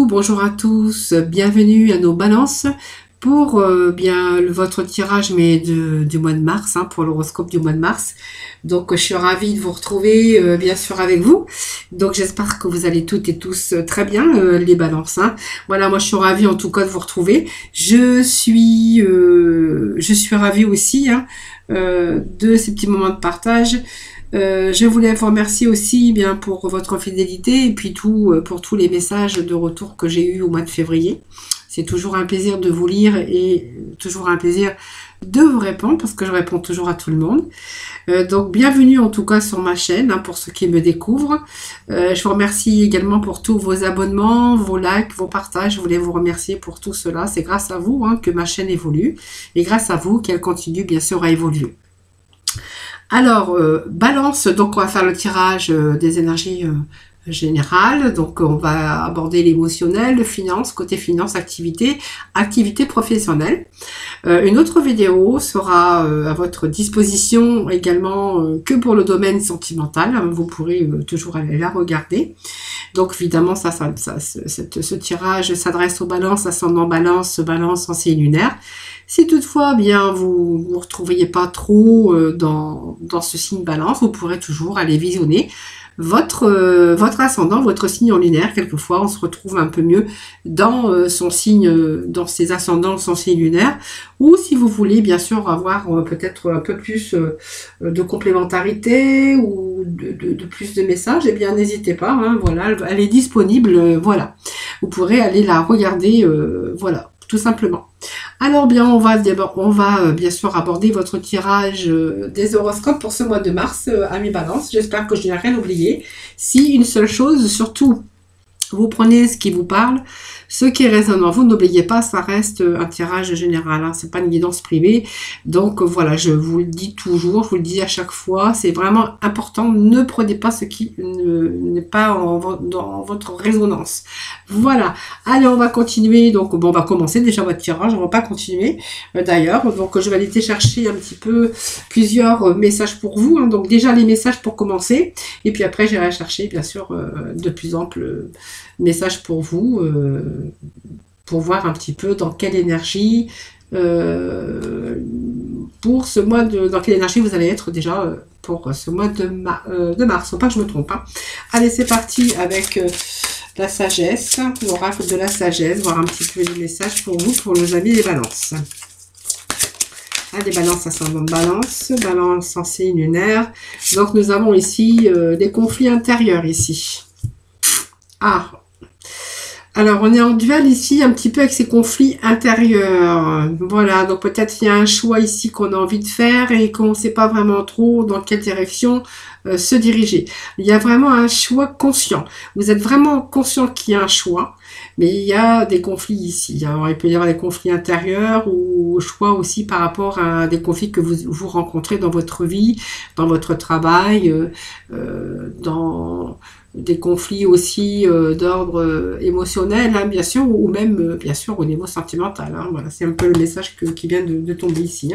bonjour à tous, bienvenue à nos balances pour votre tirage du mois de mars, pour l'horoscope du mois de mars. Donc je suis ravie de vous retrouver bien sûr avec vous. Donc j'espère que vous allez toutes et tous très bien les balances. Voilà, moi je suis ravie en tout cas de vous retrouver. Je suis ravie aussi de ces petits moments de partage. Je voulais vous remercier aussi pour votre fidélité et puis pour tous les messages de retour que j'ai eu au mois de février. C'est toujours un plaisir de vous lire et toujours un plaisir de vous répondre parce que je réponds toujours à tout le monde. Donc bienvenue en tout cas sur ma chaîne pour ceux qui me découvrent. Je vous remercie également pour tous vos abonnements, vos likes, vos partages. Je voulais vous remercier pour tout cela. C'est grâce à vous que ma chaîne évolue et grâce à vous qu'elle continue bien sûr à évoluer. Alors, balance, donc on va faire le tirage des énergies générales. Donc on va aborder l'émotionnel, le finance, côté finance, activité professionnelle. Une autre vidéo sera à votre disposition également que pour le domaine sentimental. Vous pourrez toujours aller la regarder. Donc évidemment, ce tirage s'adresse aux balances, ascendant balance, balance en signe lunaire. Si toutefois, vous ne retrouviez pas trop dans ce signe balance, vous pourrez toujours aller visionner votre ascendant, votre signe en lunaire. Quelquefois, on se retrouve un peu mieux dans son signe, dans ses ascendants, son signe lunaire. Ou si vous voulez, bien sûr, avoir peut-être un peu plus de complémentarité ou de plus de messages, eh bien, n'hésitez pas. Voilà, elle est disponible. Voilà, vous pourrez aller la regarder. Voilà, tout simplement. Alors on va bien sûr aborder votre tirage des horoscopes pour ce mois de mars, amis balance. J'espère que je n'ai rien oublié. Si une seule chose, surtout, vous prenez ce qui vous parle, ce qui résonne en vous, n'oubliez pas, ça reste un tirage général, c'est pas une guidance privée. Donc voilà, je vous le dis toujours, je vous le dis à chaque fois, c'est vraiment important, ne prenez pas ce qui n'est pas dans votre résonance. Voilà, allez, on va continuer, donc on va commencer déjà votre tirage, on va pas continuer d'ailleurs, donc je vais aller chercher un petit peu plusieurs messages pour vous, donc déjà les messages pour commencer, et puis après j'irai chercher bien sûr de plus amples messages pour vous, pour voir un petit peu dans quelle énergie pour ce mois dans quelle énergie vous allez être déjà pour ce mois de mars. Faut pas que je me trompe. Allez, c'est parti avec la sagesse, l'oracle de la sagesse, voir un petit peu les messages pour vous, pour nos amis les balances. Des balances ascendantes balance, balance en signe lunaire. Donc nous avons ici des conflits intérieurs ici. Alors, on est en duel ici un petit peu avec ces conflits intérieurs. Voilà, donc peut-être il y a un choix ici qu'on a envie de faire et qu'on ne sait pas vraiment trop dans quelle direction se diriger. Il y a vraiment un choix conscient. Vous êtes vraiment conscient qu'il y a un choix, mais il y a des conflits ici. Alors, il peut y avoir des conflits intérieurs ou choix aussi par rapport à des conflits que vous rencontrez dans votre vie, dans votre travail, dans des conflits aussi d'ordre émotionnel, bien sûr, ou même, bien sûr, au niveau sentimental. Voilà, c'est un peu le message qui vient de tomber ici.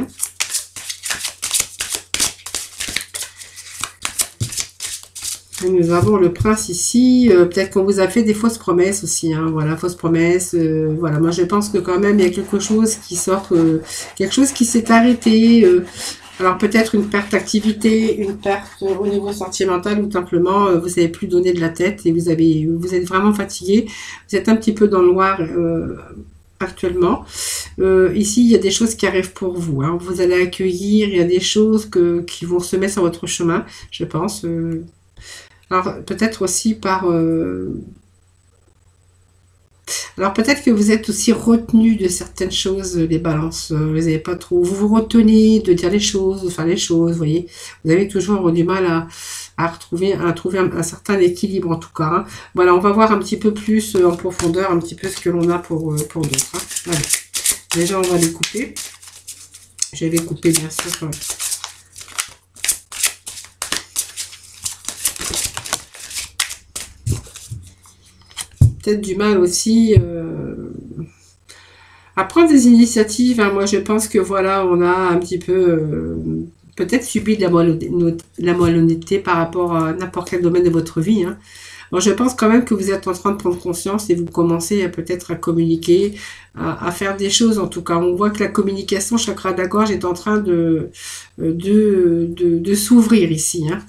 Et nous avons le prince ici. Peut-être qu'on vous a fait des fausses promesses aussi. Voilà, fausses promesses. Voilà, moi je pense que quand même il y a quelque chose qui sort, quelque chose qui s'est arrêté. Alors peut-être une perte d'activité, une perte au niveau sentimental ou simplement vous n'avez plus donné de la tête et vous êtes vraiment fatigué. Vous êtes un petit peu dans le noir actuellement. Ici, il y a des choses qui arrivent pour vous. Vous allez accueillir, il y a des choses qui vont se mettre sur votre chemin, je pense. Alors peut-être aussi alors peut-être que vous êtes aussi retenu de certaines choses, les balances. Vous n'avez pas trop. Vous vous retenez de dire les choses, de faire les choses. Vous voyez, vous avez toujours du mal à trouver un certain équilibre en tout cas. Voilà, on va voir un petit peu plus en profondeur, un petit peu ce que l'on a pour d'autres. Voilà. Déjà, on va les couper. Je vais les couper bien sûr. Peut-être du mal aussi à prendre des initiatives. Moi, je pense que voilà, on a un petit peu peut-être subi de la malhonnêteté par rapport à n'importe quel domaine de votre vie. Alors, je pense quand même que vous êtes en train de prendre conscience et vous commencez peut-être à communiquer, à faire des choses. En tout cas, on voit que la communication, chakra de la gorge, est en train de s'ouvrir ici. Hein.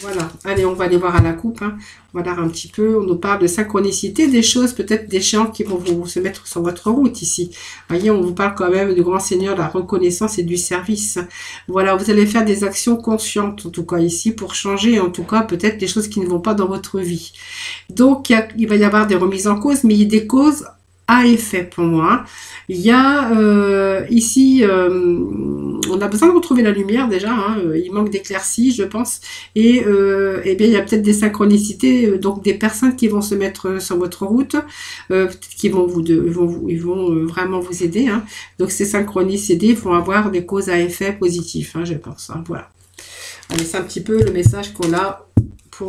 Voilà, allez, on va aller voir à la coupe. Hein. Voilà un petit peu, on nous parle de synchronicité, des choses, peut-être des géants qui vont vous se mettre sur votre route ici. Voyez, on vous parle quand même du grand seigneur, de la reconnaissance et du service. Voilà, vous allez faire des actions conscientes, en tout cas ici, pour changer, en tout cas, peut-être des choses qui ne vont pas dans votre vie. Donc, il va y avoir des remises en cause, mais il y a des causes à effet pour moi. Il y a ici, on a besoin de retrouver la lumière déjà, hein, il manque d'éclaircie, je pense, et eh bien il y a peut-être des synchronicités, donc des personnes qui vont se mettre sur votre route, peut-être qui vont ils vont vraiment vous aider. Hein. Donc ces synchronicités vont avoir des causes à effet positifs, hein, je pense. Hein, voilà. Allez, c'est un petit peu le message qu'on a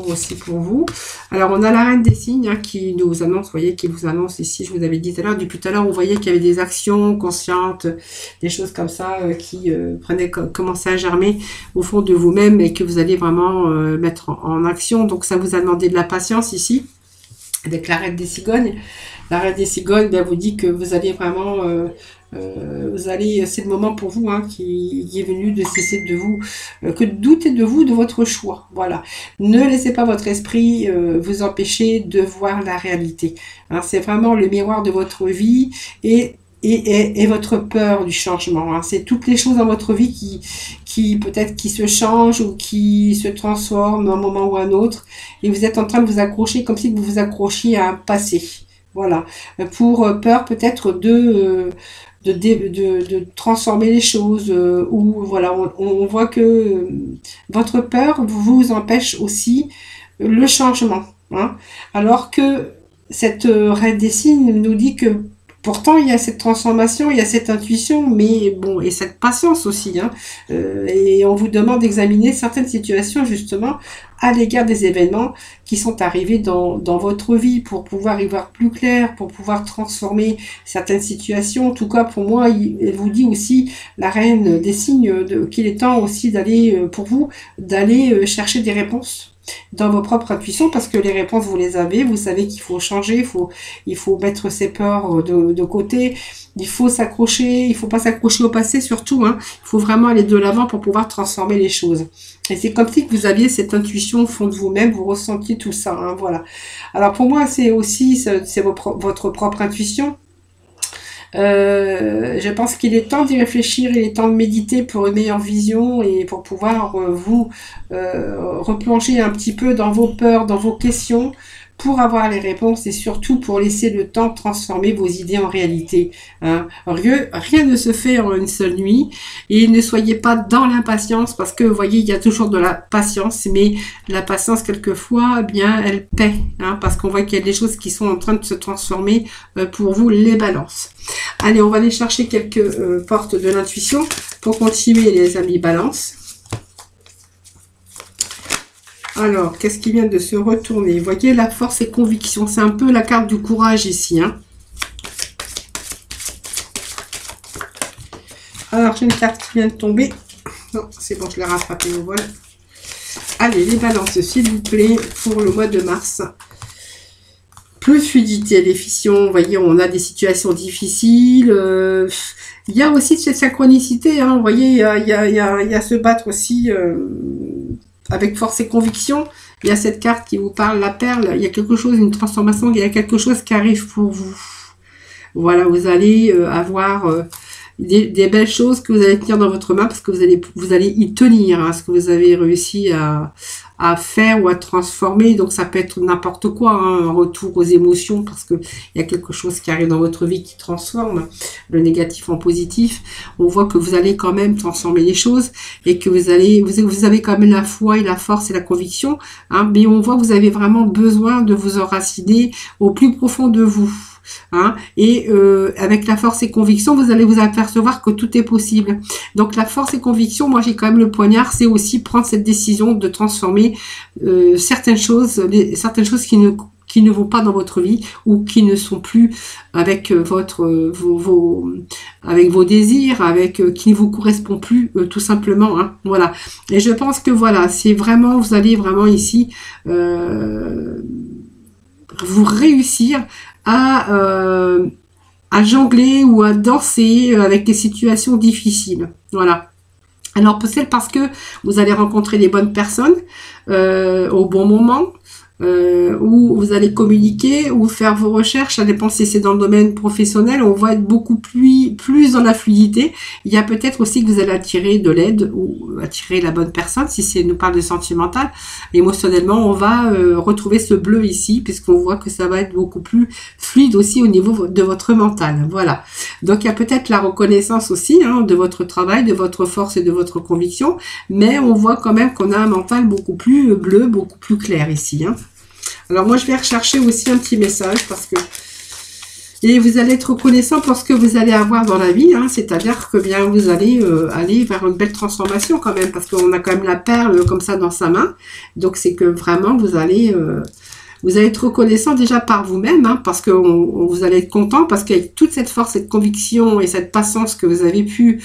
aussi pour vous. Alors, on a la reine des signes hein, qui nous annonce, vous voyez, qui vous annonce ici, je vous avais dit tout à l'heure, depuis tout à l'heure, vous voyez qu'il y avait des actions conscientes, des choses comme ça qui commençaient à germer au fond de vous-même et que vous allez vraiment mettre en action. Donc, ça vous a demandé de la patience ici, avec la reine des cigognes. La reine des cigognes vous dit que vous allez vraiment... c'est le moment pour vous hein, qui est venu de cesser de vous, que de douter de vous, de votre choix. Voilà. Ne laissez pas votre esprit vous empêcher de voir la réalité. Hein, c'est vraiment le miroir de votre vie et votre peur du changement. Hein. C'est toutes les choses dans votre vie qui peut-être qui se changent ou qui se transforment d'un moment ou à un autre. Et vous êtes en train de vous accrocher comme si vous vous accrochiez à un passé. Voilà. Pour peur peut-être de transformer les choses ou voilà, on voit que votre peur vous empêche aussi le changement. Hein. Alors que cette reine des signes nous dit que pourtant, il y a cette transformation, il y a cette intuition, mais bon, et cette patience aussi. Hein. Et on vous demande d'examiner certaines situations, justement, à l'égard des événements qui sont arrivés dans votre vie pour pouvoir y voir plus clair, pour pouvoir transformer certaines situations. En tout cas, pour moi, elle vous dit aussi, la reine des signes, qu'il est temps aussi d'aller, pour vous, d'aller chercher des réponses dans vos propres intuitions, parce que les réponses vous les avez, vous savez qu'il faut changer, il faut mettre ses peurs de côté, il faut s'accrocher, il faut pas s'accrocher au passé surtout, hein. Il faut vraiment aller de l'avant pour pouvoir transformer les choses. Et c'est comme si vous aviez cette intuition au fond de vous-même, vous ressentiez tout ça, hein, voilà. Alors pour moi, c'est aussi votre propre intuition. Je pense qu'il est temps d'y réfléchir, il est temps de méditer pour une meilleure vision et pour pouvoir vous replonger un petit peu dans vos peurs, dans vos questions, pour avoir les réponses et surtout pour laisser le temps de transformer vos idées en réalité. Hein. Rien ne se fait en une seule nuit et ne soyez pas dans l'impatience parce que vous voyez, il y a toujours de la patience, mais la patience quelquefois, eh bien, elle paie, hein, parce qu'on voit qu'il y a des choses qui sont en train de se transformer pour vous, les balances. Allez, on va aller chercher quelques portes de l'intuition pour continuer, les amis balance. Alors, qu'est-ce qui vient de se retourner? Vous voyez, la force et conviction. C'est un peu la carte du courage ici. Hein. Alors, j'ai une carte qui vient de tomber. Non, c'est bon, je l'ai rattrapée au vol. Allez, les balances, s'il vous plaît, pour le mois de mars. Plus de fluidité, l'efficient. Vous voyez, on a des situations difficiles. Il y a aussi cette synchronicité. Hein, vous voyez, il y a se battre aussi... avec force et conviction, il y a cette carte qui vous parle, la perle, il y a quelque chose, une transformation, il y a quelque chose qui arrive pour vous. Voilà, vous allez avoir des belles choses que vous allez tenir dans votre main parce que vous allez y tenir, hein, ce que vous avez réussi à faire ou à transformer. Donc ça peut être n'importe quoi, hein, un retour aux émotions parce que il y a quelque chose qui arrive dans votre vie qui transforme le négatif en positif. On voit que vous allez quand même transformer les choses et que vous avez quand même la foi et la force et la conviction, hein, mais on voit que vous avez vraiment besoin de vous enraciner au plus profond de vous. Hein, et avec la force et conviction, vous allez vous apercevoir que tout est possible. Donc la force et conviction, moi j'ai quand même le poignard, c'est aussi prendre cette décision de transformer certaines choses qui ne vont pas dans votre vie ou qui ne sont plus avec avec vos désirs, qui ne vous correspondent plus tout simplement. Hein, voilà. Et je pense que voilà, c'est vraiment, vous allez vraiment ici vous réussir à jongler ou à danser avec des situations difficiles. Voilà. Alors peut-être parce que vous allez rencontrer les bonnes personnes au bon moment, où vous allez communiquer ou faire vos recherches, ça dépend si c'est dans le domaine professionnel, on va être beaucoup plus dans la fluidité. Il y a peut-être aussi que vous allez attirer de l'aide ou attirer la bonne personne, si c'est nous parle de sentimental. Émotionnellement, on va retrouver ce bleu ici, puisqu'on voit que ça va être beaucoup plus fluide aussi au niveau de votre mental. Voilà. Donc il y a peut-être la reconnaissance aussi de votre travail, de votre force et de votre conviction, mais on voit quand même qu'on a un mental beaucoup plus bleu, beaucoup plus clair ici. Alors moi je vais rechercher aussi un petit message parce que et vous allez être reconnaissant pour ce que vous allez avoir dans la vie, c'est-à-dire que bien vous allez aller vers une belle transformation quand même, parce qu'on a quand même la perle comme ça dans sa main, donc c'est que vraiment vous allez être reconnaissant déjà par vous-même, parce que vous allez être content, parce qu'avec toute cette force, cette conviction et cette patience que vous avez pu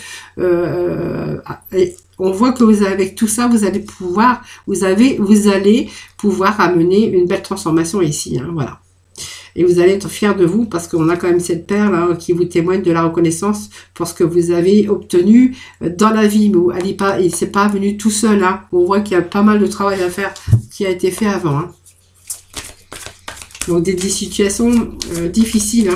on voit que vous avec tout ça, vous allez pouvoir amener une belle transformation ici, voilà. Et vous allez être fiers de vous parce qu'on a quand même cette perle qui vous témoigne de la reconnaissance pour ce que vous avez obtenu dans la vie. Mais c'est pas venu tout seul. On voit qu'il y a pas mal de travail à faire qui a été fait avant. Donc des situations difficiles.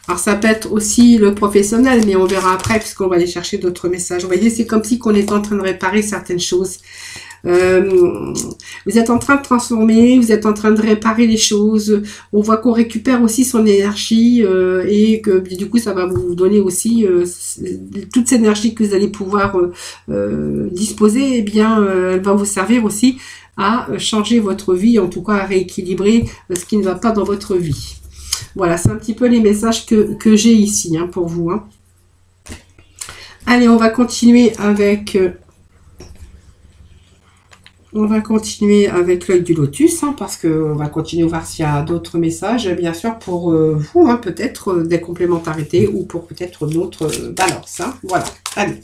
Alors ça peut être aussi le professionnel, mais on verra après puisqu'on va aller chercher d'autres messages. Vous voyez, c'est comme si on était en train de réparer certaines choses. Vous êtes en train de transformer, vous êtes en train de réparer les choses. On voit qu'on récupère aussi son énergie et que du coup ça va vous donner aussi toute cette énergie que vous allez pouvoir disposer. Eh bien, elle va vous servir aussi à changer votre vie, en tout cas à rééquilibrer ce qui ne va pas dans votre vie. Voilà, c'est un petit peu les messages que j'ai ici pour vous. Allez, on va continuer avec l'œil du lotus, parce qu'on va continuer à voir s'il y a d'autres messages, bien sûr, pour vous, peut-être des complémentarités ou pour peut-être d'autres balances. Voilà, allez,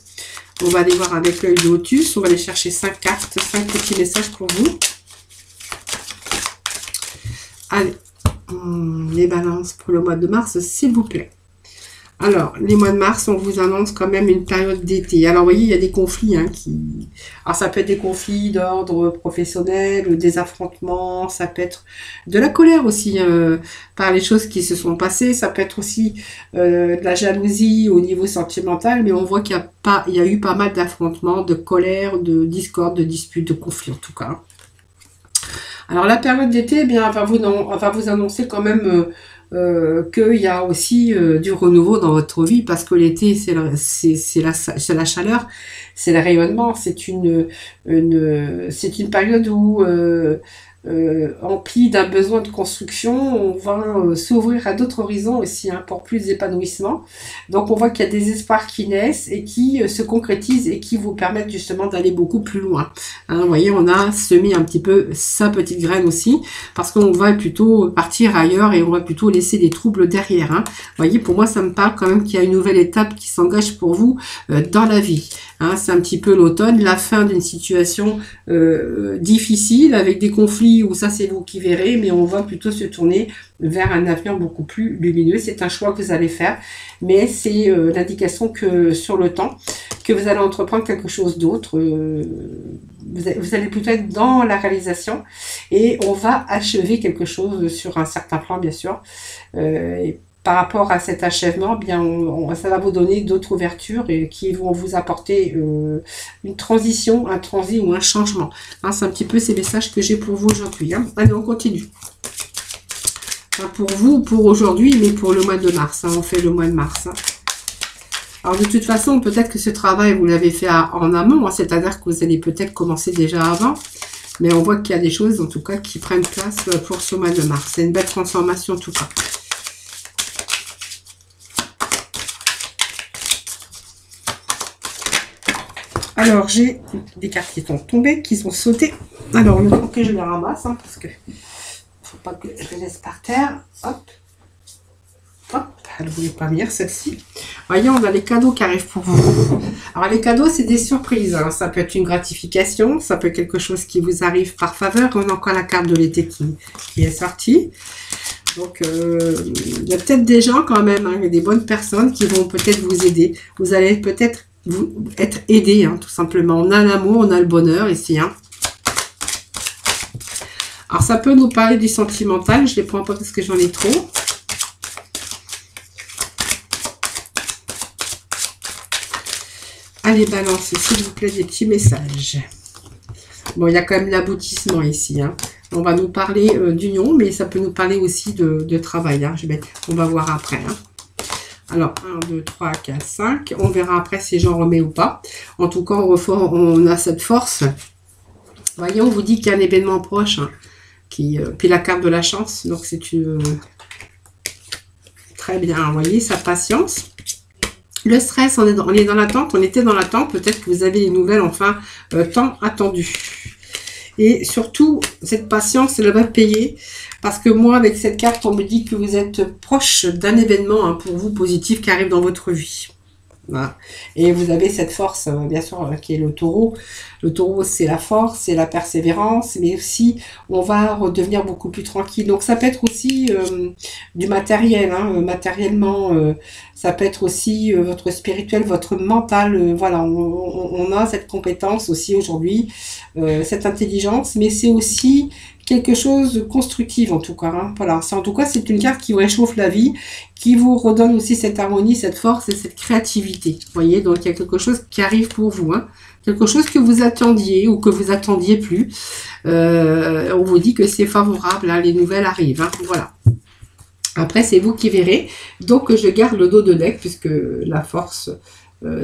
on va aller voir avec l'œil du lotus, on va aller chercher 5 cartes, 5 petits messages pour vous. Allez. Les balances pour le mois de mars, s'il vous plaît. Alors, les mois de mars, on vous annonce quand même une période d'été. Alors, vous voyez, il y a des conflits Alors, ça peut être des conflits d'ordre professionnel, des affrontements, ça peut être de la colère aussi par les choses qui se sont passées. Ça peut être aussi de la jalousie au niveau sentimental, mais on voit qu'il y a eu pas mal d'affrontements, de colère, de discorde, de disputes, de conflits en tout cas. Alors la période d'été, eh bien, va vous annoncer quand même qu'il y a aussi du renouveau dans votre vie, parce que l'été, c'est la chaleur, c'est le rayonnement, c'est une période où emplie d'un besoin de construction, on va s'ouvrir à d'autres horizons aussi pour plus d'épanouissement. Donc on voit qu'il y a des espoirs qui naissent et qui se concrétisent et qui vous permettent justement d'aller beaucoup plus loin. Vous voyez, on a semé un petit peu sa petite graine aussi, parce qu'on va plutôt partir ailleurs et on va plutôt laisser des troubles derrière. Vous voyez, pour moi ça me parle quand même qu'il y a une nouvelle étape qui s'engage pour vous dans la vie. C'est un petit peu l'automne, la fin d'une situation difficile avec des conflits où ça c'est vous qui verrez, mais on va plutôt se tourner vers un avenir beaucoup plus lumineux. C'est un choix que vous allez faire, mais c'est l'indication que sur le temps, que vous allez entreprendre quelque chose d'autre. Vous allez plutôt être dans la réalisation et on va achever quelque chose sur un certain plan, bien sûr. Et par rapport à cet achèvement, bien, ça va vous donner d'autres ouvertures et qui vont vous apporter une transition, un transit ou un changement. C'est un petit peu ces messages que j'ai pour vous aujourd'hui. Allez, on continue. Pour vous, pour aujourd'hui, mais pour le mois de mars. On fait le mois de mars. Alors, de toute façon, peut-être que ce travail, vous l'avez fait en amont, c'est-à-dire que vous allez peut-être commencer déjà avant. Mais on voit qu'il y a des choses, en tout cas, qui prennent place pour ce mois de mars. C'est une belle transformation, en tout cas. Alors, j'ai des cartes qui sont tombées, qui sont sautées. Alors, il faut que je les ramasse, parce que faut pas que je les laisse par terre. Hop. Hop, elle ne voulait pas venir, celle-ci. Voyez, on a les cadeaux qui arrivent pour vous. Alors, les cadeaux, c'est des surprises. Hein. Ça peut être une gratification, ça peut être quelque chose qui vous arrive par faveur. On a encore la carte de l'été qui est sortie. Donc, il y a peut-être des gens quand même, hein, des bonnes personnes qui vont peut-être vous aider. Vous allez peut-être être aidé, hein, tout simplement. On a l'amour, on a le bonheur ici. Hein. Alors, ça peut nous parler du sentimental. Je ne les prends pas parce que j'en ai trop. Allez, balance, s'il vous plaît, des petits messages. Bon, il y a quand même l'aboutissement ici. Hein. On va nous parler d'union, mais ça peut nous parler aussi de travail. Hein. On va voir après. Hein. Alors, 1, 2, 3, 4, 5. On verra après si j'en remets ou pas. En tout cas, on a cette force. Voyez, on vous dit qu'il y a un événement proche. Hein, puis la carte de la chance. Donc, c'est une... très bien. Vous voyez, sa patience. Le stress, on est dans l'attente, on était dans l'attente, peut-être que vous avez les nouvelles enfin tant attendues. Et surtout, cette patience, elle va payer, parce que moi, avec cette carte, on me dit que vous êtes proche d'un événement hein, pour vous positif qui arrive dans votre vie. Voilà. Et vous avez cette force, bien sûr, qui est le taureau. Le taureau, c'est la force, c'est la persévérance, mais aussi, on va redevenir beaucoup plus tranquille. Donc, ça peut être aussi du matériel, hein, matériellement. Ça peut être aussi votre spirituel, votre mental. Voilà, on a cette compétence aussi aujourd'hui, cette intelligence, mais c'est aussi quelque chose de constructif en tout cas. Hein. Voilà, en tout cas, c'est une carte qui vous réchauffe la vie, qui vous redonne aussi cette harmonie, cette force et cette créativité. Vous voyez, donc il y a quelque chose qui arrive pour vous. Hein. Quelque chose que vous attendiez ou que vous attendiez plus. On vous dit que c'est favorable, hein, les nouvelles arrivent. Hein. Voilà. Après, c'est vous qui verrez. Donc, je garde le dos de deck puisque la force,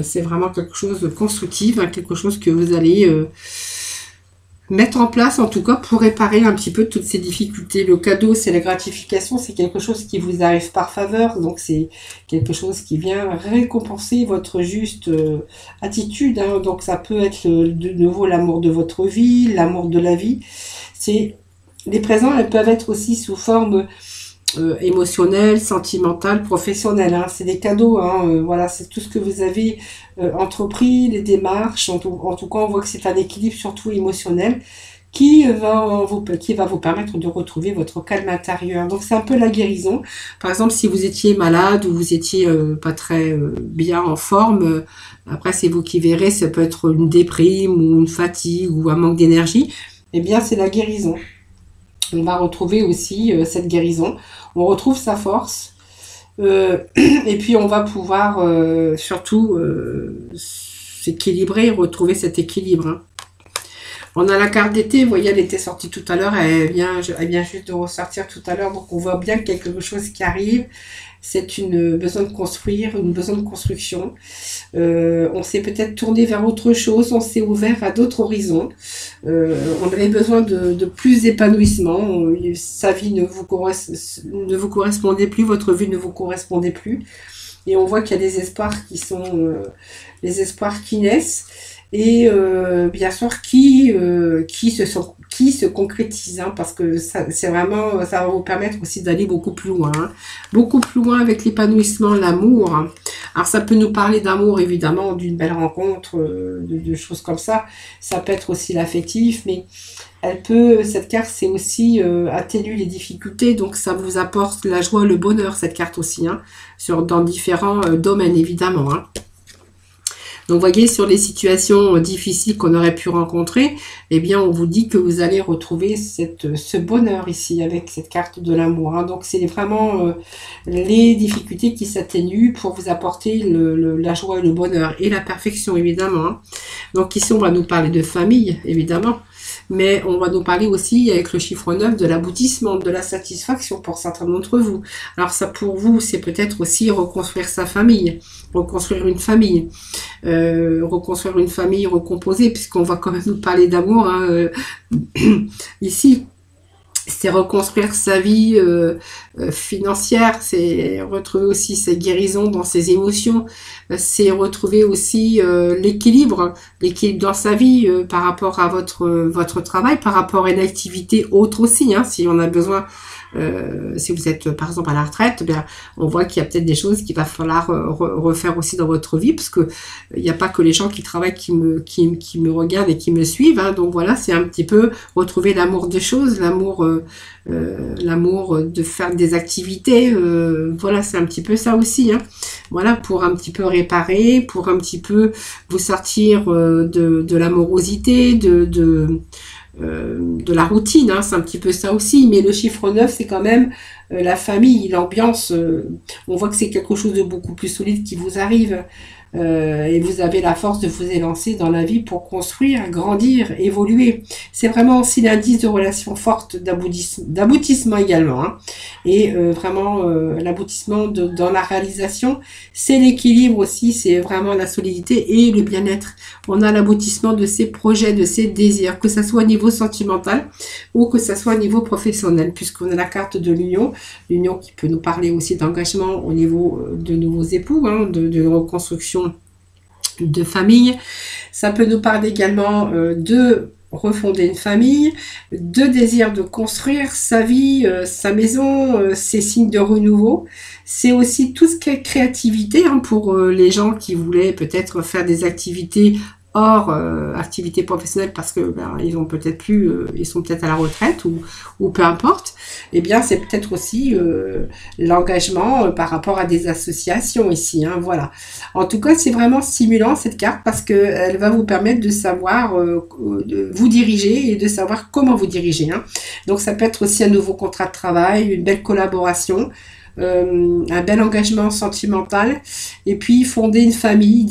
c'est vraiment quelque chose de constructif, hein, quelque chose que vous allez... mettre en place en tout cas pour réparer un petit peu toutes ces difficultés. Le cadeau, c'est la gratification, c'est quelque chose qui vous arrive par faveur, donc c'est quelque chose qui vient récompenser votre juste attitude. Hein. Donc ça peut être de nouveau l'amour de votre vie, l'amour de la vie. Les présents, elles peuvent être aussi sous forme émotionnel, sentimental, professionnel. Hein. C'est des cadeaux. Hein. Voilà, c'est tout ce que vous avez entrepris, les démarches. En tout cas, on voit que c'est un équilibre surtout émotionnel qui va vous permettre de retrouver votre calme intérieur. Donc, c'est un peu la guérison. Par exemple, si vous étiez malade ou vous étiez pas très bien en forme, après, c'est vous qui verrez. Ça peut être une déprime ou une fatigue ou un manque d'énergie. Eh bien, c'est la guérison. On va retrouver aussi cette guérison. On retrouve sa force. Et puis, on va pouvoir surtout s'équilibrer, retrouver cet équilibre. Hein. On a la carte d'été. Vous voyez, elle était sortie tout à l'heure. Elle vient juste de ressortir tout à l'heure. Donc, on voit bien qu'il y a quelque chose qui arrive. C'est une besoin de construire, une besoin de construction. On s'est peut-être tourné vers autre chose, on s'est ouvert à d'autres horizons. On avait besoin de plus d'épanouissement. Sa vie ne vous correspondait plus, votre vie ne vous correspondait plus. Et on voit qu'il y a des espoirs qui sont les espoirs qui naissent. Et bien sûr qui se concrétisent, hein, parce que ça va vous permettre aussi d'aller beaucoup plus loin, hein, beaucoup plus loin avec l'épanouissement, l'amour. Hein. Alors ça peut nous parler d'amour évidemment, d'une belle rencontre, de choses comme ça. Ça peut être aussi l'affectif, mais cette carte c'est aussi atténuer les difficultés, donc ça vous apporte la joie, le bonheur cette carte aussi, hein, dans différents domaines évidemment. Hein. Donc, vous voyez, sur les situations difficiles qu'on aurait pu rencontrer, eh bien, on vous dit que vous allez retrouver ce bonheur ici avec cette carte de l'amour. Hein. Donc, c'est vraiment les difficultés qui s'atténuent pour vous apporter la joie et le bonheur et la perfection, évidemment. Hein. Donc, ici, on va nous parler de famille, évidemment. Mais on va nous parler aussi, avec le chiffre 9, de l'aboutissement, de la satisfaction pour certains d'entre vous. Alors ça, pour vous, c'est peut-être aussi reconstruire sa famille, reconstruire une famille recomposée, puisqu'on va quand même nous parler d'amour. Hein, ici, c'est reconstruire sa vie financière, c'est retrouver aussi sa guérison dans ses émotions, c'est retrouver aussi l'équilibre dans sa vie par rapport à votre travail, par rapport à une activité autre aussi, hein, si on a besoin. Si vous êtes par exemple à la retraite, bien, on voit qu'il y a peut-être des choses qu'il va falloir refaire aussi dans votre vie, parce que il n'y a pas que les gens qui travaillent qui me regardent et qui me suivent, hein, donc voilà, c'est un petit peu retrouver l'amour des choses, l'amour de faire des activités, voilà, c'est un petit peu ça aussi, hein, voilà, pour un petit peu réparer, pour un petit peu vous sortir de l'amorosité, de la routine, hein, c'est un petit peu ça aussi, mais le chiffre 9 c'est quand même la famille, l'ambiance, on voit que c'est quelque chose de beaucoup plus solide qui vous arrive, et vous avez la force de vous élancer dans la vie pour construire, grandir, évoluer. C'est vraiment aussi l'indice de relations fortes, d'aboutissement également, hein. Et vraiment l'aboutissement dans la réalisation, c'est l'équilibre aussi, c'est vraiment la solidité et le bien-être. On a l'aboutissement de ses projets, de ses désirs, que ça soit au niveau sentimental ou que ça soit au niveau professionnel, puisqu'on a la carte de l'union qui peut nous parler aussi d'engagement au niveau de nouveaux époux, hein, de reconstruction de famille. Ça peut nous parler également de refonder une famille, de désir de construire sa vie, sa maison, ses signes de renouveau. C'est aussi tout ce qui est créativité, hein, pour les gens qui voulaient peut-être faire des activités hors activité professionnelle parce que ils ont peut-être plus, ils sont peut-être à la retraite ou peu importe. Eh bien, c'est peut-être aussi l'engagement par rapport à des associations ici, hein, voilà. En tout cas, c'est vraiment stimulant cette carte parce que elle va vous permettre de savoir de vous diriger et de savoir comment vous diriger, hein. Donc, ça peut être aussi un nouveau contrat de travail, une belle collaboration. Un bel engagement sentimental, et puis fonder une famille,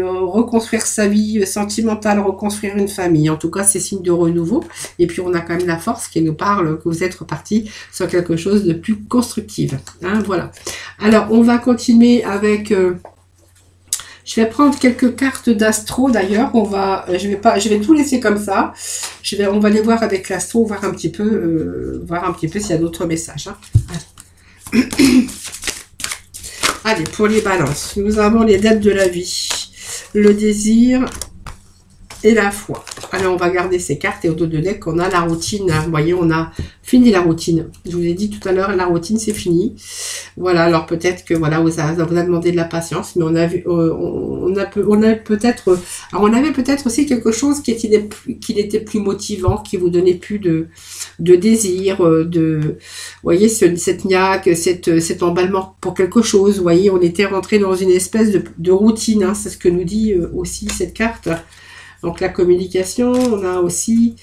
reconstruire sa vie sentimentale, reconstruire une famille. En tout cas, c'est signe de renouveau. Et puis, on a quand même la force qui nous parle que vous êtes reparti sur quelque chose de plus constructif, hein, voilà. Alors, on va continuer avec... je vais prendre quelques cartes d'astro d'ailleurs. Je vais tout laisser comme ça. On va les voir avec l'astro, voir un petit peu s'il y a d'autres messages, hein. Allez, pour les balances, nous avons les dettes de la vie, le désir et la foi. Alors, on va garder ces cartes et au dos de deck, on a la routine. Vous voyez, on a fini la routine. Je vous ai dit tout à l'heure, la routine, c'est fini. Voilà, alors peut-être que voilà, ça vous a demandé de la patience, mais on avait peut-être aussi quelque chose qui était plus motivant, qui vous donnait plus de désir, vous voyez, cette niaque, cet emballement pour quelque chose. Vous voyez, on était rentré dans une espèce de routine, hein, c'est ce que nous dit aussi cette carte. Donc la communication, on a aussi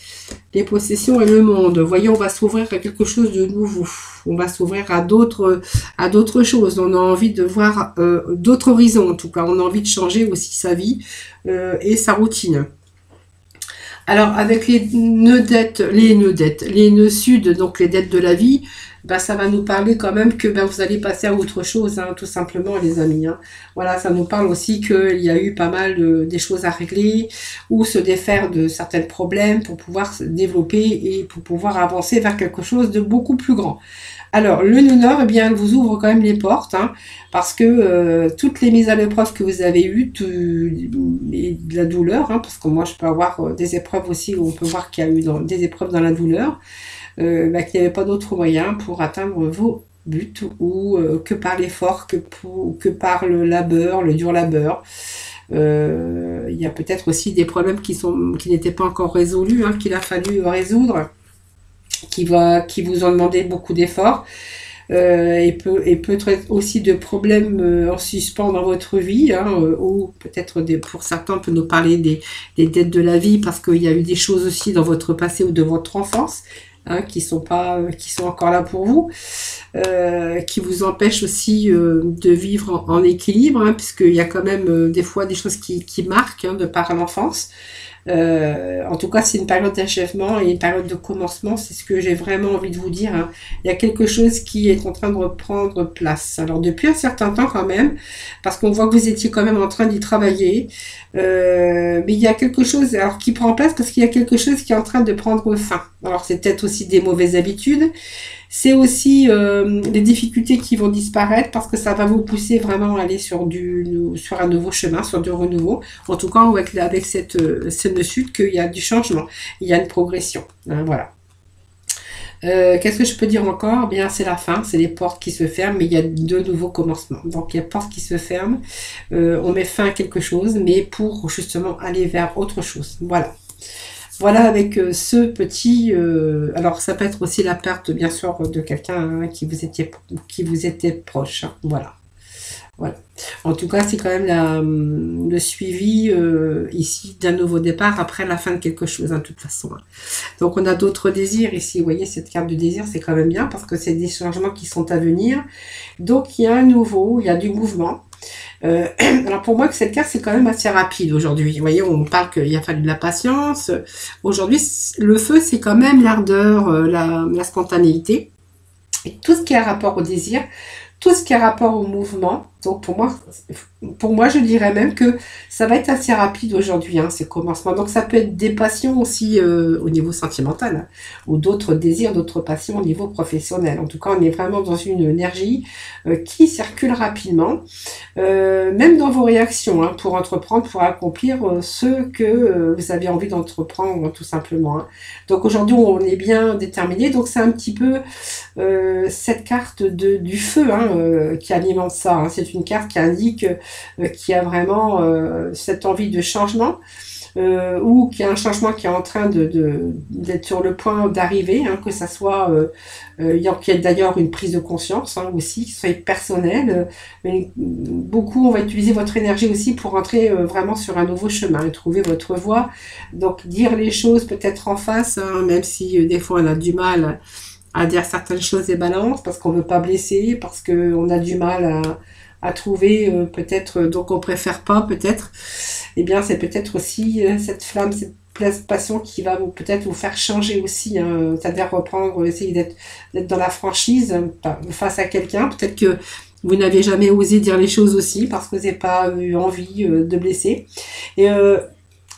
les possessions et le monde. Vous voyez, on va s'ouvrir à quelque chose de nouveau. On va s'ouvrir à d'autres choses. On a envie de voir d'autres horizons, en tout cas. On a envie de changer aussi sa vie et sa routine. Alors, avec les nœuds sud, donc les dettes de la vie, ça va nous parler quand même que vous allez passer à autre chose, hein, tout simplement, les amis, hein. Voilà, ça nous parle aussi qu'il y a eu pas mal des choses à régler ou se défaire de certains problèmes pour pouvoir se développer et pour pouvoir avancer vers quelque chose de beaucoup plus grand. Alors, le nœud nord, eh bien, elle vous ouvre quand même les portes, hein, parce que toutes les mises à l'épreuve que vous avez eues, et de la douleur, hein, parce que moi, je peux avoir des épreuves aussi où on peut voir qu'il y a eu des épreuves dans la douleur, qu'il n'y avait pas d'autre moyen pour atteindre vos buts, ou que par l'effort, que par le labeur, le dur labeur. Il y a peut-être aussi des problèmes qui n'étaient pas encore résolus, hein, qu'il a fallu résoudre, qui vous ont demandé beaucoup d'efforts, et peut-être aussi de problèmes en suspens dans votre vie, hein, ou peut-être pour certains on peut nous parler des dettes de la vie parce qu'il y a eu des choses aussi dans votre passé ou de votre enfance, hein, qui sont encore là pour vous, qui vous empêchent aussi de vivre en équilibre, hein, puisqu'il y a quand même des fois des choses qui marquent, hein, de par l'enfance. En tout cas, c'est une période d'achèvement et une période de commencement. C'est ce que j'ai vraiment envie de vous dire, hein. Il y a quelque chose qui est en train de reprendre place. Alors, depuis un certain temps quand même, parce qu'on voit que vous étiez quand même en train d'y travailler. Mais il y a quelque chose alors, qui prend place parce qu'il y a quelque chose qui est en train de prendre fin. Alors, c'est peut-être aussi des mauvaises habitudes. C'est aussi des difficultés qui vont disparaître parce que ça va vous pousser vraiment à aller sur un nouveau chemin, sur du renouveau. En tout cas, avec cette chute qu'il y a du changement, il y a une progression. Hein, voilà. Qu'est-ce que je peux dire encore? Bien, c'est la fin, c'est les portes qui se ferment, mais il y a de nouveaux commencements. Donc, il y a portes qui se ferment, on met fin à quelque chose, mais pour justement aller vers autre chose. Voilà. Voilà avec ce petit... alors, ça peut être aussi la perte, bien sûr, de quelqu'un hein, qui vous était proche. Hein, voilà. Voilà. En tout cas, c'est quand même le suivi ici d'un nouveau départ après la fin de quelque chose, hein, de toute façon. Hein. Donc, on a d'autres désirs ici. Vous voyez, cette carte de désir, c'est quand même bien parce que c'est des changements qui sont à venir. Donc, il y a un nouveau, il y a du mouvement. Alors pour moi que cette carte c'est quand même assez rapide aujourd'hui. Vous voyez, on parle qu'il a fallu de la patience. Aujourd'hui, le feu c'est quand même l'ardeur, la spontanéité. Et tout ce qui a rapport au désir, tout ce qui a rapport au mouvement. Donc pour moi, je dirais même que ça va être assez rapide aujourd'hui, hein, ces commencements. Donc ça peut être des passions aussi au niveau sentimental, hein, ou d'autres désirs, d'autres passions au niveau professionnel. En tout cas, on est vraiment dans une énergie qui circule rapidement, même dans vos réactions, hein, pour entreprendre, pour accomplir ce que vous avez envie d'entreprendre, tout simplement. Hein. Donc aujourd'hui, on est bien déterminé. Donc c'est un petit peu cette carte du feu hein, qui alimente ça. Hein. C'est une carte qui indique qu'il y a vraiment cette envie de changement ou qu'il y a un changement qui est en train d'être sur le point d'arriver, hein, que ça soit, qu'il y ait d'ailleurs une prise de conscience hein, aussi, qui soit personnelle. Mais beaucoup, on va utiliser votre énergie aussi pour entrer vraiment sur un nouveau chemin et trouver votre voie. Donc dire les choses peut-être en face, hein, même si des fois on a du mal à dire certaines choses et balance, parce qu'on ne veut pas blesser, parce qu'on a du mal à trouver peut-être, donc on préfère pas peut-être, eh bien c'est peut-être aussi cette flamme, cette passion qui va peut-être vous faire changer aussi, hein, c'est-à-dire reprendre, essayer d'être dans la franchise face à quelqu'un, peut-être que vous n'avez jamais osé dire les choses aussi, parce que vous n'avez pas eu envie de blesser, et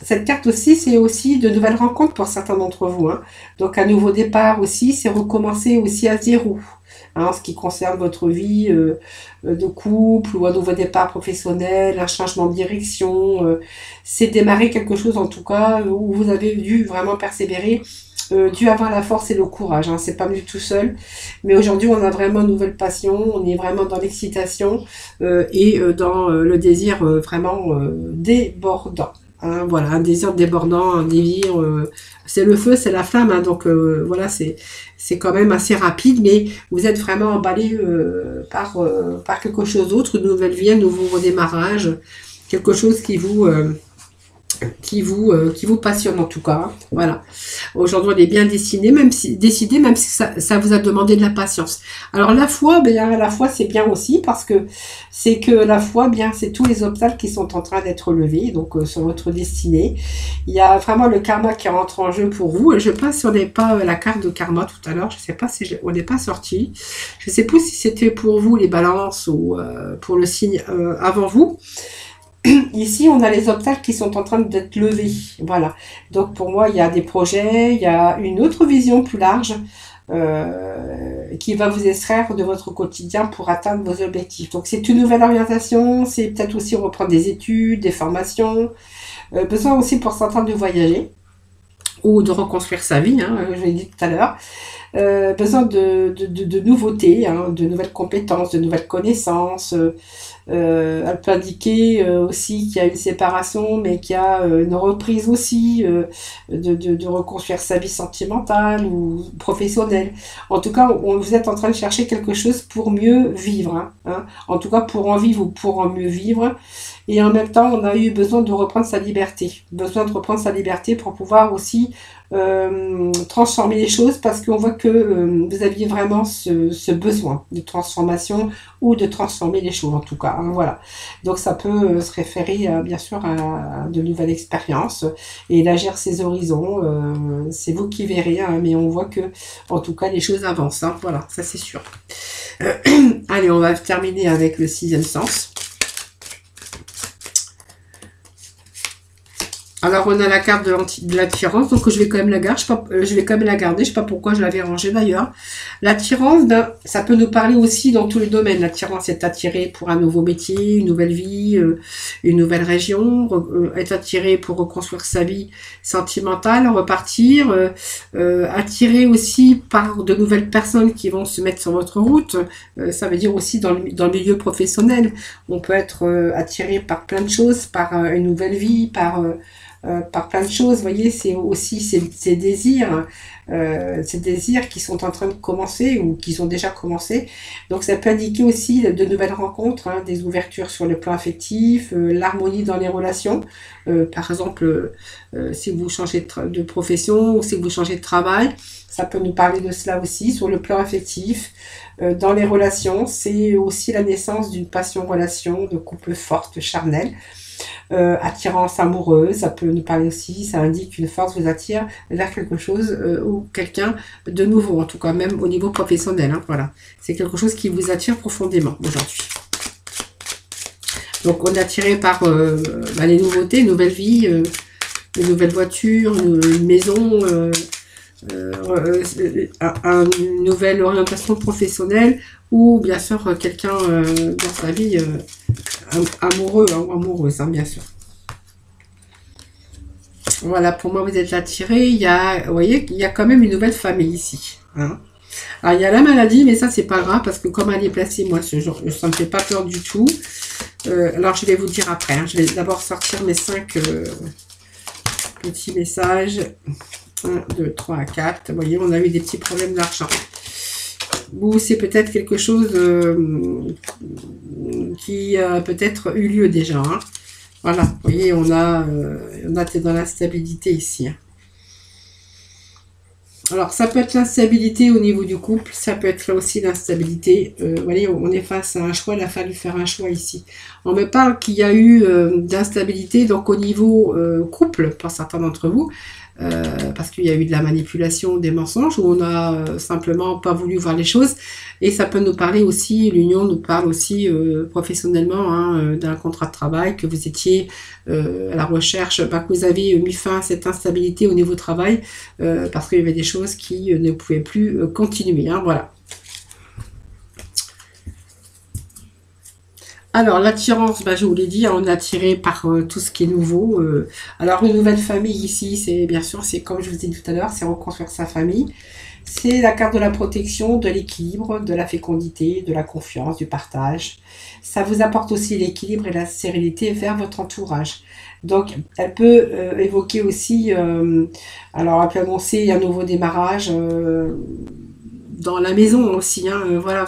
cette carte aussi, c'est aussi de nouvelles rencontres pour certains d'entre vous. Hein. Donc un nouveau départ aussi, c'est recommencer aussi à zéro. Hein, en ce qui concerne votre vie de couple ou un nouveau départ professionnel, un changement de direction. C'est démarrer quelque chose en tout cas où vous avez dû vraiment persévérer, dû avoir la force et le courage. Hein. C'est pas venu tout seul. Mais aujourd'hui, on a vraiment une nouvelle passion, on est vraiment dans l'excitation et dans le désir vraiment débordant. Hein, voilà, un désir débordant, un désir, c'est le feu, c'est la flamme, hein, donc voilà, c'est quand même assez rapide, mais vous êtes vraiment emballé par quelque chose d'autre, une nouvelle vie, un nouveau redémarrage, quelque chose qui vous passionne en tout cas. Hein. Voilà. Aujourd'hui, on est bien décidé, même si ça vous a demandé de la patience. Alors la foi, c'est bien aussi parce que c'est que la foi, bien, c'est tous les obstacles qui sont en train d'être levés, donc sur votre destinée. Il y a vraiment le karma qui rentre en jeu pour vous. Et je pense si on n'est pas la carte de karma tout à l'heure, je sais pas si on n'est pas sorti. Je sais plus si c'était pour vous les balances ou pour le signe avant vous. Ici, on a les obstacles qui sont en train d'être levés. Voilà. Donc, pour moi, il y a des projets, il y a une autre vision plus large qui va vous extraire de votre quotidien pour atteindre vos objectifs. Donc, c'est une nouvelle orientation, c'est peut-être aussi reprendre des études, des formations, besoin aussi pour certains de voyager ou de reconstruire sa vie, hein, je l'ai dit tout à l'heure. Besoin de nouveautés, hein, de nouvelles compétences, de nouvelles connaissances. Elle peut indiquer aussi qu'il y a une séparation, mais qu'il y a une reprise aussi, de reconstruire sa vie sentimentale ou professionnelle. En tout cas, vous êtes en train de chercher quelque chose pour mieux vivre. Hein. En tout cas, pour en vivre ou pour en mieux vivre. Et en même temps, on a eu besoin de reprendre sa liberté. Besoin de reprendre sa liberté pour pouvoir aussi transformer les choses parce qu'on voit que vous aviez vraiment ce besoin de transformation ou de transformer les choses en tout cas, hein, voilà. Donc ça peut se référer bien sûr à de nouvelles expériences et élargir ses horizons. C'est vous qui verrez, hein, mais on voit que en tout cas les choses avancent, hein, voilà, ça c'est sûr. Allez, on va terminer avec le sixième sens. Alors, on a la carte de l'attirance, donc je vais quand même la garder. Je vais quand même la garder. Je sais pas pourquoi je l'avais rangée d'ailleurs. L'attirance, ben, ça peut nous parler aussi dans tous les domaines. L'attirance est attirée pour un nouveau métier, une nouvelle vie, une nouvelle région, être attiré pour reconstruire sa vie sentimentale, repartir, attiré aussi par de nouvelles personnes qui vont se mettre sur votre route. Ça veut dire aussi dans le milieu professionnel. On peut être attiré par plein de choses, par une nouvelle vie, par plein de choses, vous voyez, c'est aussi ces désirs qui sont en train de commencer ou qui ont déjà commencé. Donc ça peut indiquer aussi de nouvelles rencontres, hein, des ouvertures sur le plan affectif, l'harmonie dans les relations. Par exemple, si vous changez de profession ou si vous changez de travail, ça peut nous parler de cela aussi sur le plan affectif. Dans les relations, c'est aussi la naissance d'une passion-relation, de couple forte, charnelle. Attirance amoureuse, ça peut nous parler aussi, ça indique qu'une force vous attire vers quelque chose ou quelqu'un de nouveau, en tout cas même au niveau professionnel, hein, voilà. C'est quelque chose qui vous attire profondément aujourd'hui. Donc on est attiré par les nouveautés, une nouvelle vie, une nouvelle voiture, une maison, une nouvelle orientation professionnelle ou bien sûr quelqu'un dans sa vie amoureux ou amoureuse, hein, bien sûr. Voilà, pour moi vous êtes attiré. Vous voyez, il y a quand même une nouvelle famille ici, hein. Alors il y a la maladie, mais ça c'est pas grave parce que comme elle est placée, moi ça me fait pas peur du tout. Alors je vais vous dire après, hein. Je vais d'abord sortir mes 5 petits messages. 1, 2, 3, 4. Vous voyez, on a eu des petits problèmes d'argent. Ou c'est peut-être quelque chose qui a peut-être eu lieu déjà, hein. Voilà, vous voyez, on a dans l'instabilité ici, hein. Alors, ça peut être l'instabilité au niveau du couple, ça peut être là aussi l'instabilité. Vous voyez, on est face à un choix, il a fallu faire un choix ici. On me parle qu'il y a eu d'instabilité, donc au niveau couple, pour certains d'entre vous, parce qu'il y a eu de la manipulation, des mensonges, où on a simplement pas voulu voir les choses. Et ça peut nous parler aussi, l'union nous parle aussi professionnellement, hein, d'un contrat de travail, que vous étiez à la recherche, que vous avez mis fin à cette instabilité au niveau travail, parce qu'il y avait des choses qui ne pouvaient plus continuer, hein, voilà. Alors, l'attirance, je vous l'ai dit, on est attiré par tout ce qui est nouveau. Alors, une nouvelle famille ici, c'est bien sûr, c'est comme je vous ai dit tout à l'heure, c'est reconstruire sa famille. C'est la carte de la protection, de l'équilibre, de la fécondité, de la confiance, du partage. Ça vous apporte aussi l'équilibre et la sérénité vers votre entourage. Donc, elle peut évoquer aussi, alors elle peut annoncer un nouveau démarrage dans la maison aussi, hein, voilà,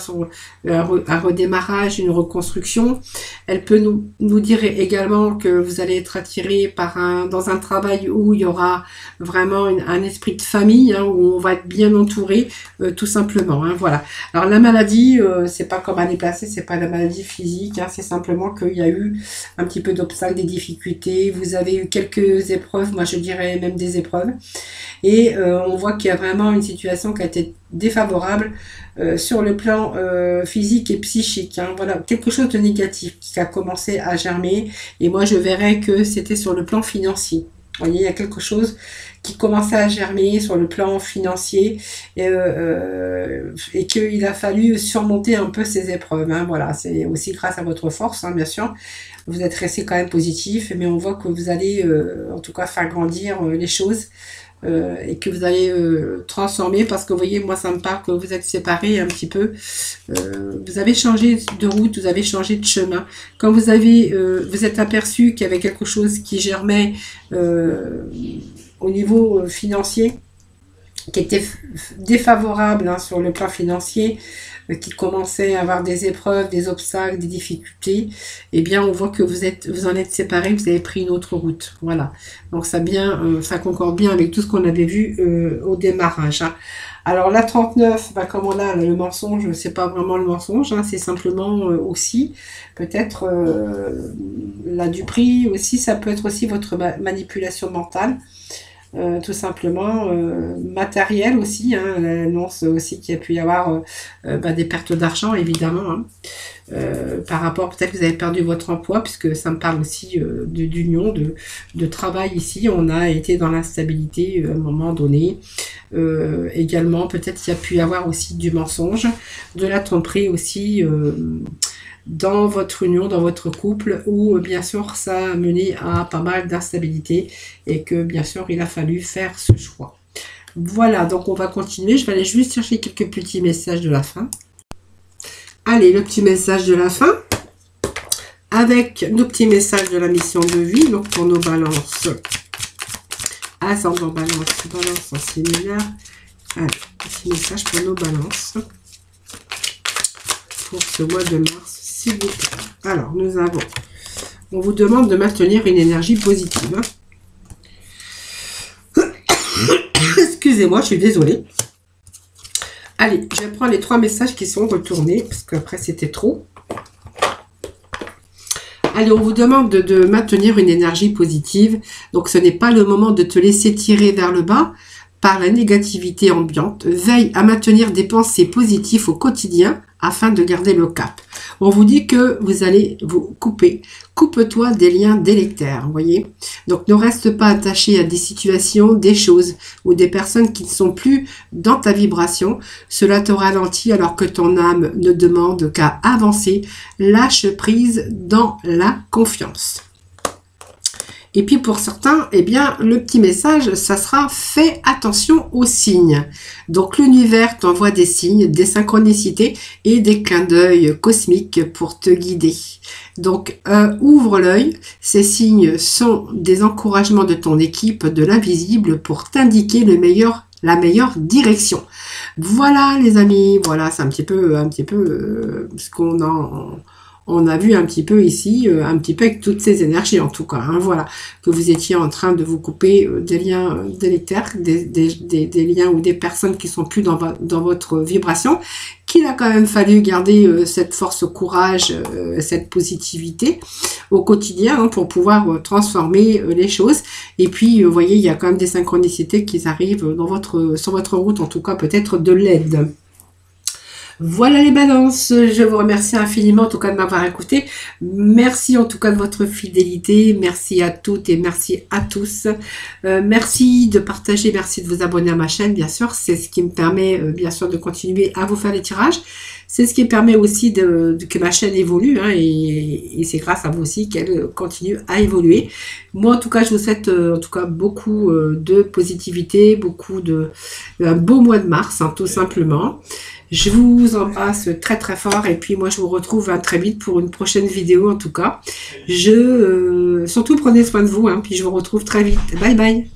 un redémarrage, une reconstruction. Elle peut nous dire également que vous allez être attiré dans un travail où il y aura vraiment un esprit de famille, hein, où on va être bien entouré, tout simplement, hein, voilà. Alors la maladie, c'est pas comme elle est placée, c'est pas la maladie physique, hein, c'est simplement qu'il y a eu un petit peu d'obstacles, des difficultés, vous avez eu quelques épreuves, moi je dirais même des épreuves, et on voit qu'il y a vraiment une situation qui a été défavorable sur le plan physique et psychique, hein. Voilà, quelque chose de négatif qui a commencé à germer, et moi je verrais que c'était sur le plan financier. Vous voyez, il y a quelque chose qui commençait à germer sur le plan financier et qu'il a fallu surmonter un peu ces épreuves, hein. Voilà, c'est aussi grâce à votre force, hein, bien sûr. Vous êtes resté quand même positif, mais on voit que vous allez en tout cas faire grandir les choses. Et que vous allez transformer, parce que vous voyez, moi ça me parle que vous êtes séparés un petit peu, vous avez changé de route, vous avez changé de chemin. Quand vous êtes aperçu qu'il y avait quelque chose qui germait au niveau financier, qui était défavorable hein, sur le plan financier, qui commençait à avoir des épreuves, des obstacles, des difficultés, eh bien on voit que vous en êtes séparés, vous avez pris une autre route. Voilà. Donc ça concorde bien avec tout ce qu'on avait vu au démarrage. Hein. Alors la 39, bah, comme on a le mensonge, c'est pas vraiment le mensonge, hein, c'est simplement aussi peut-être la duperie aussi, ça peut être aussi votre manipulation mentale. Tout simplement matériel aussi, hein, l'annonce aussi qu'il y a pu y avoir des pertes d'argent évidemment, hein, par rapport peut-être que vous avez perdu votre emploi, puisque ça me parle aussi d'union, de travail ici, on a été dans l'instabilité à un moment donné, également peut-être qu'il y a pu y avoir aussi du mensonge, de la tromperie aussi, dans votre union, dans votre couple, où bien sûr ça a mené à pas mal d'instabilité et que bien sûr il a fallu faire ce choix. Voilà, donc on va continuer. Je vais aller juste chercher quelques petits messages de la fin. Allez, le petit message de la fin avec nos petits messages de la mission de vie, donc pour nos balances. Ascendant balance, balance en similaire. Allez, petit message pour nos balances pour ce mois de mars. S'il vous plaît. Alors, on vous demande de maintenir une énergie positive. Excusez-moi, je suis désolée. Allez, je vais prendre les 3 messages qui sont retournés, parce qu'après c'était trop. Allez, on vous demande de maintenir une énergie positive. Donc, ce n'est pas le moment de te laisser tirer vers le bas par la négativité ambiante. Veille à maintenir des pensées positives au quotidien afin de garder le cap. On vous dit que vous allez vous couper. Coupe-toi des liens délétères, vous voyez. Donc, ne reste pas attaché à des situations, des choses ou des personnes qui ne sont plus dans ta vibration. Cela te ralentit alors que ton âme ne demande qu'à avancer. Lâche prise dans la confiance. Et puis pour certains, eh bien, le petit message, ça sera « Fais attention aux signes ». Donc l'univers t'envoie des signes, des synchronicités et des clins d'œil cosmiques pour te guider. Donc ouvre l'œil, ces signes sont des encouragements de ton équipe de l'invisible pour t'indiquer la meilleure direction. Voilà les amis, voilà, c'est un petit peu ce qu'on on a vu un petit peu ici, un petit peu avec toutes ces énergies en tout cas, hein, voilà, que vous étiez en train de vous couper des liens délétères, des liens ou des personnes qui sont plus dans votre vibration, qu'il a quand même fallu garder cette force, courage, cette positivité au quotidien hein, pour pouvoir transformer les choses. Et puis, vous voyez, il y a quand même des synchronicités qui arrivent sur votre route, en tout cas peut-être de l'aide. Voilà les balances, je vous remercie infiniment en tout cas de m'avoir écouté. Merci en tout cas de votre fidélité, merci à toutes et merci à tous. Merci de partager, merci de vous abonner à ma chaîne bien sûr, c'est ce qui me permet bien sûr de continuer à vous faire les tirages. C'est ce qui permet aussi que ma chaîne évolue hein, et c'est grâce à vous aussi qu'elle continue à évoluer. Moi en tout cas je vous souhaite en tout cas beaucoup de positivité, un beau mois de mars hein, tout simplement. Je vous embrasse très très fort et puis moi je vous retrouve très vite pour une prochaine vidéo en tout cas. Surtout prenez soin de vous hein, puis je vous retrouve très vite. Bye bye.